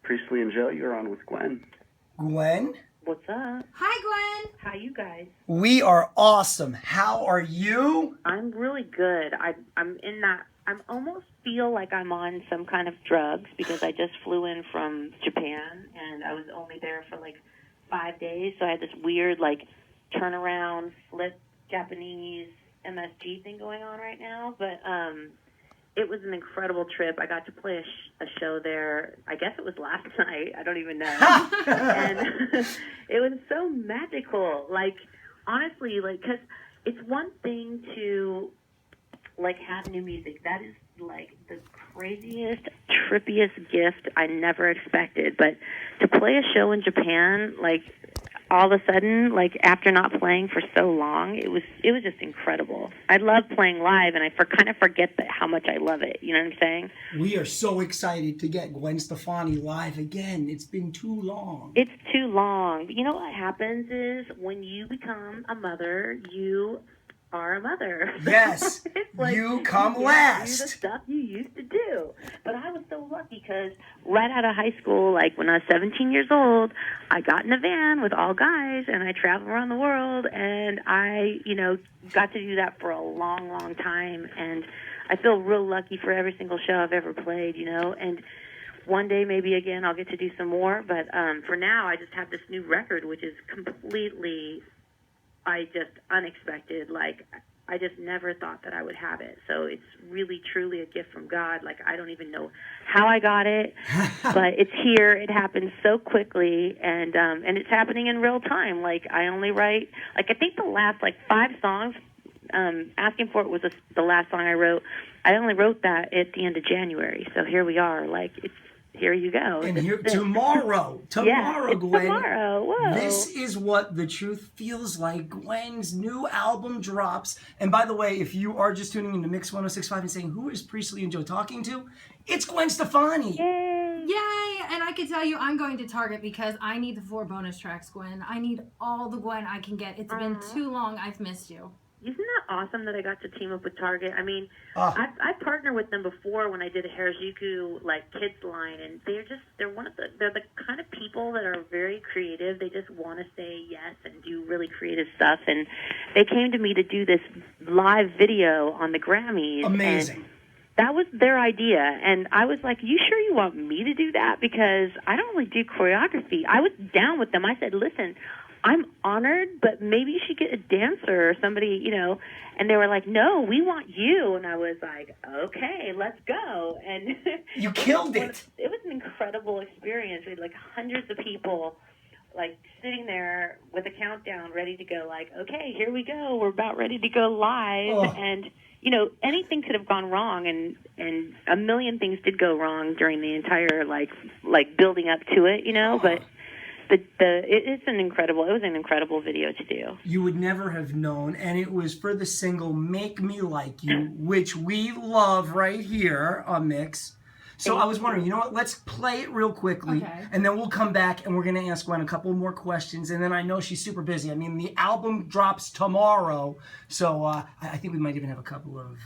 Priestley and Joe, you're on with Gwen. Gwen? What's up? Hi, Gwen. How you guys? We are awesome. How are you? I'm really good. I'm in that. I almost feel like I'm on some kind of drugs because I just flew in from Japan and I was only there for like 5 days. So I had this weird like turnaround, flip Japanese MSG thing going on right now. But it was an incredible trip. I got to play a show there. I guess it was last night. I don't even know. And it was so magical. Like, honestly, like, because it's one thing to, like, have new music. That is, like, the craziest, trippiest gift I never expected. But to play a show in Japan, like, all of a sudden, like, after not playing for so long, it was just incredible. I love playing live, and I kind of forget how much I love it. You know what I'm saying? We are so excited to get Gwen Stefani live again. It's been too long. It's too long. But you know what happens is when you become a mother, you are a mother. Yes, like, you come you last. Do the stuff you used to do. But I was so lucky because right out of high school, like when I was 17 years old, I got in a van with all guys and I traveled around the world and I, got to do that for a long, long time. And I feel real lucky for every single show I've ever played, and one day maybe again I'll get to do some more. But for now, I just have this new record, which is completely unexpected. Like, I just never thought that I would have it. So it's really, truly a gift from God. Like, I don't even know how I got it, but it's here. It happened so quickly, and it's happening in real time. Like, I only write, like, I think the last, 5 songs, Asking For It was the last song I wrote. I only wrote that at the end of January. So here we are. Like, here you go. And here tomorrow, yeah, Gwen. Tomorrow. Whoa. This is what the truth feels like. Gwen's new album drops. And by the way, if you are just tuning into Mix 106.5 and saying, who is Priestley and Joe talking to? It's Gwen Stefani. Yay! Yay! And I can tell you, I'm going to Target because I need the 4 bonus tracks, Gwen. I need all the Gwen I can get. It's been too long. I've missed you. Isn't that awesome that I got to team up with Target? I mean, I've partnered with them before when I did a Harajuku kids line, and they're the kind of people that are very creative. They just want to say yes and do really creative stuff. And they came to me to do this live video on the Grammys. Amazing. And that was their idea, and I was like, you sure you want me to do that? Because I don't really do choreography. I was down with them. I said, listen, I'm honored, but maybe you should get a dancer or somebody, And they were like, no, we want you. And I was like, okay, let's go. And you killed it. It was an incredible experience. We had hundreds of people sitting there with a countdown ready to go, okay, here we go. We're about ready to go live. Oh. And, anything could have gone wrong, and a million things did go wrong during the entire, building up to it, but it was an incredible video to do. You would never have known, and it was for the single "Make Me Like You," which we love right here on Mix. So I was wondering, you know what? Let's play it real quickly, and then we'll come back and we're going to ask Gwen a couple more questions. And then I know she's super busy. I mean, the album drops tomorrow, so I think we might even have a couple of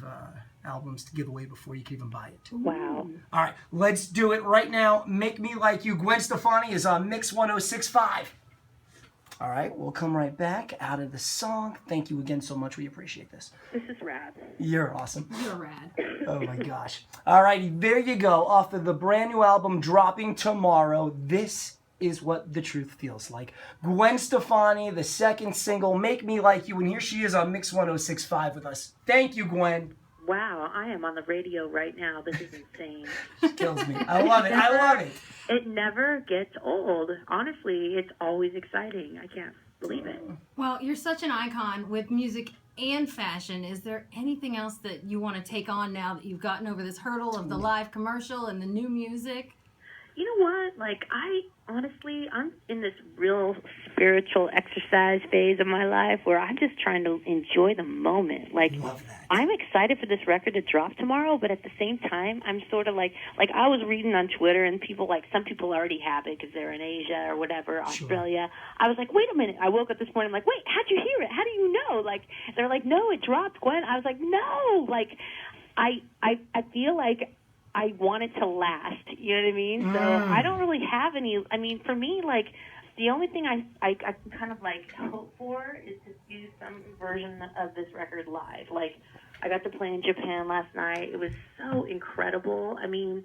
albums to give away before you can even buy it. Wow. All right, let's do it right now. Make Me Like You. Gwen Stefani is on Mix 106.5. All right, we'll come right back out of the song. Thank you again so much. We appreciate this. This is rad. You're awesome. You're rad. Oh my gosh. All righty, there you go. Off of the brand new album dropping tomorrow. This is what the truth feels like. Gwen Stefani, the second single, Make Me Like You. And here she is on Mix 106.5 with us. Thank you, Gwen. Wow, I am on the radio right now. This is insane. Kills me. I love it. I love it. It never gets old. Honestly, it's always exciting. I can't believe it. Well, you're such an icon with music and fashion. Is there anything else that you want to take on now that you've gotten over this hurdle of the live commercial and the new music? You know what? I'm in this real spiritual exercise phase of my life where I'm just trying to enjoy the moment. Love that. I'm excited for this record to drop tomorrow, but at the same time, I'm sort of like I was reading on Twitter and some people already have it because they're in Asia or whatever, Australia. I was like, wait a minute. I woke up this morning, I'm like, wait, how'd you hear it? How do you know? They're like, no, it dropped, Gwen. I was like, no. I feel like I want it to last. You know what I mean? So I don't really have any. I mean, for me, like, the only thing I can kind of like hope for is to do some version of this record live. Like, I got to play in Japan last night. It was so incredible. I mean,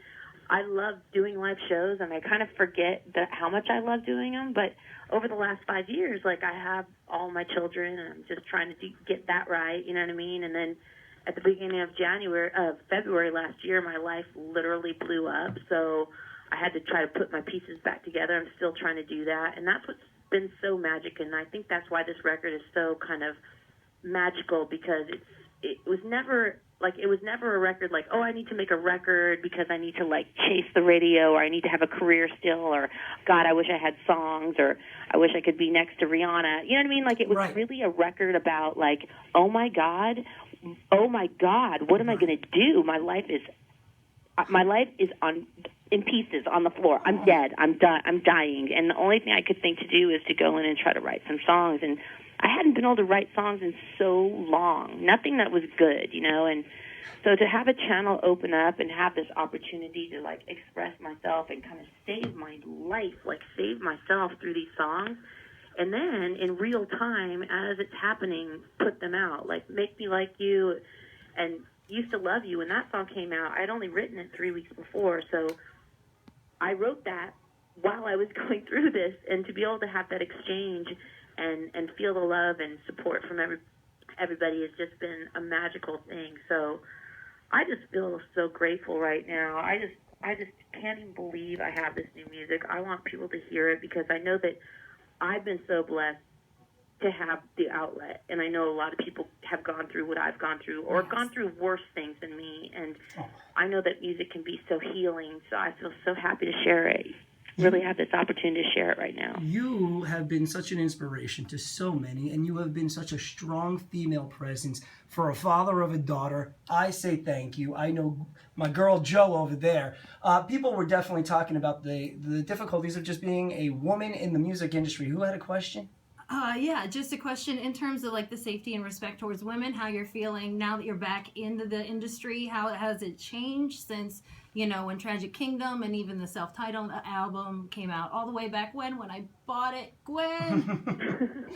I love doing live shows, and I kind of forget how much I love doing them. But over the last 5 years, like, I have all my children, and I'm just trying to get that right. You know what I mean? And then at the beginning of February last year, my life literally blew up. So I had to try to put my pieces back together. I'm still trying to do that, and that's what's been so magic. And I think that's why this record is so kind of magical, because it was never a record like, oh, I need to make a record because I need to like chase the radio, or I need to have a career still, or God, I wish I had songs, or I wish I could be next to Rihanna. You know what I mean? Like, it was really a record about like, oh my God, what am I going to do? My life is in pieces on the floor. I'm dead. I'm done. I'm dying. And the only thing I could think to do is to go in and try to write some songs. And I hadn't been able to write songs in so long. Nothing that was good, you know. And so to have a channel open up and have this opportunity to like express myself and kind of save my life, like save myself through these songs, and then in real time as it's happening, put them out. Like Make Me Like You and Used to Love You. When that song came out, I'd only written it 3 weeks before, so I wrote that while I was going through this, and to be able to have that exchange and feel the love and support from everybody has just been a magical thing. So I just feel so grateful right now. I just can't even believe I have this new music. I want people to hear it because I know that I've been so blessed to have the outlet, and I know a lot of people have gone through what I've gone through, or gone through worse things than me, and I know that music can be so healing, so I feel so happy to share it. Really have this opportunity to share it right now. You have been such an inspiration to so many, and you have been such a strong female presence for a father of a daughter. I say thank you. I know my girl Joe over there. People were definitely talking about the difficulties of just being a woman in the music industry. Who had a question? Yeah, just a question in terms of like the safety and respect towards women, how you're feeling now that you're back into the industry. How has it changed since, you know, when Tragic Kingdom and even the self-titled album came out all the way back when I bought it, Gwen?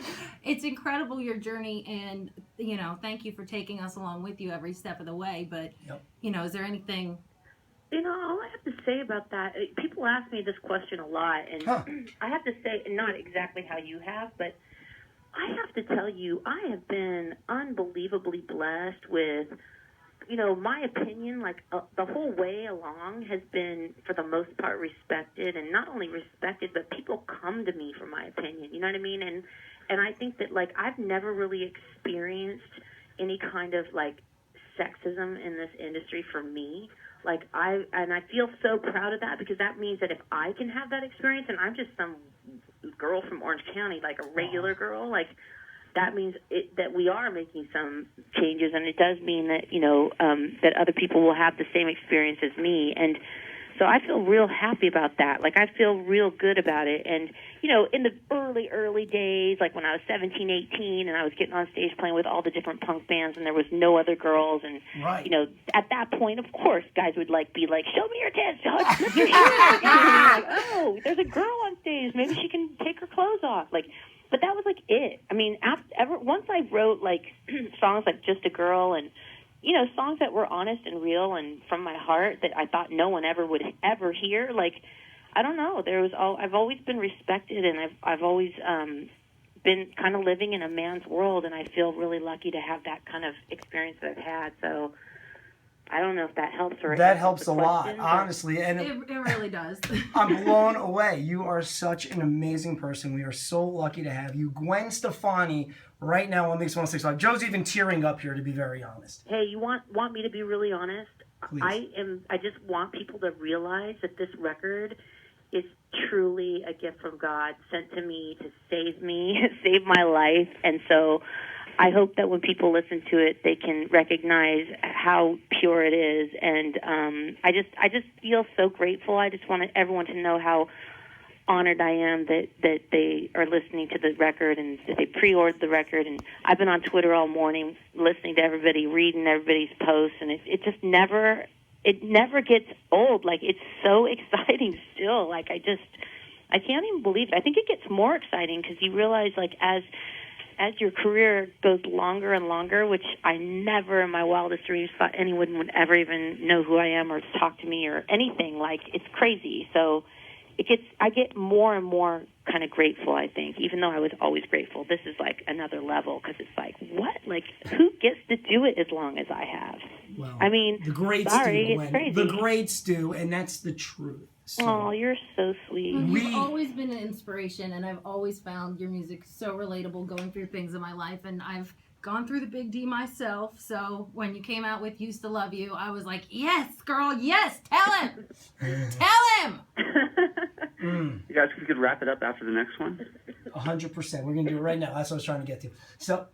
It's incredible, your journey, and, you know, thank you for taking us along with you every step of the way. But, you know, is there anything... You know, all I have to say about that, people ask me this question a lot, and I have to say, not exactly how you have, but I have to tell you, I have been unbelievably blessed with, you know, my opinion, like the whole way along has been, for the most part, respected, and not only respected, but people come to me for my opinion, you know what I mean? And I think that, like, I've never really experienced any kind of, like, sexism in this industry for me. Like, I feel so proud of that, because that means that if I can have that experience, and I'm just some girl from Orange County, like a regular girl, like, that means that we are making some changes, and it does mean that, you know, that other people will have the same experience as me. And so I feel real happy about that. Like, I feel real good about it. And, you know, in the early days, like when I was 17, 18, and I was getting on stage playing with all the different punk bands, and there was no other girls, and, you know, at that point, of course, guys would, like, be like, show me your tits, flip your shirt. And like, oh, there's a girl on stage. Maybe she can take her clothes off. Like, but that was, like, it. I mean, once I wrote, like, songs like Just a Girl, and, you know, songs that were honest and real and from my heart that I thought no one would ever hear, like, I don't know. I've always been respected, and I've always been kind of living in a man's world, and I feel really lucky to have that kind of experience that I've had. So I don't know if that helps or that helps a lot, honestly, and it really does. I'm blown away. You are such an amazing person. We are so lucky to have you, Gwen Stefani, right now on Mix 106.5. Joe's even tearing up here, to be very honest. Hey, you want me to be really honest? Please. I just want people to realize that this record is truly a gift from God, sent to me to save my life. And so I hope that when people listen to it, they can recognize how pure it is. And I just feel so grateful. I just wanted everyone to know how honored I am that they are listening to the record, and that they pre-ordered the record. And I've been on Twitter all morning listening to everybody, reading everybody's posts, and it just never it never gets old. Like, it's so exciting still. Like, I can't even believe it. I think it gets more exciting because you realize, like, as your career goes longer and longer, which I never in my wildest dreams thought anyone would ever even know who I am or talk to me or anything. Like, it's crazy. So I get more and more kind of grateful, I think, even though I was always grateful. This is like another level because it's like, what? Like, who gets to do it as long as I have? Well, I mean, the greats sorry, do, it's Gwen. crazy. The greats do, and that's the truth. So, oh, you're so sweet. You've always been an inspiration, and I've always found your music so relatable going through things in my life, and I've gone through the Big D myself, so when you came out with Used to Love You, I was like, yes, girl, yes, tell him! Tell him! You guys, we could wrap it up after the next one. 100%. We're going to do it right now. That's what I was trying to get to. So,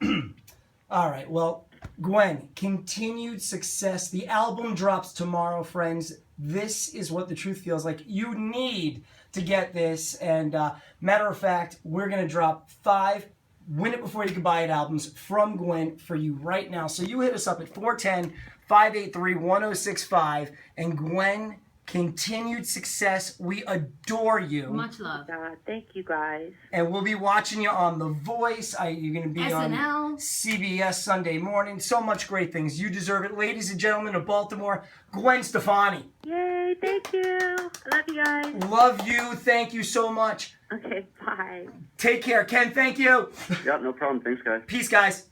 all right. Well, Gwen, continued success. The album drops tomorrow, friends. This is what the truth feels like. You need to get this. And matter of fact, we're going to drop 5 Win It Before You Can Buy It albums from Gwen for you right now. So you hit us up at 410-583-1065. And Gwen, continued success. We adore you. Much love. Thank you, guys. And we'll be watching you on The Voice. You're going to be SNL. on CBS Sunday morning. So much great things. You deserve it. Ladies and gentlemen of Baltimore, Gwen Stefani. Yay, thank you. I love you guys. Love you. Thank you so much. Okay, bye. Take care. Ken, thank you. Yeah, no problem. Thanks, guys. Peace, guys.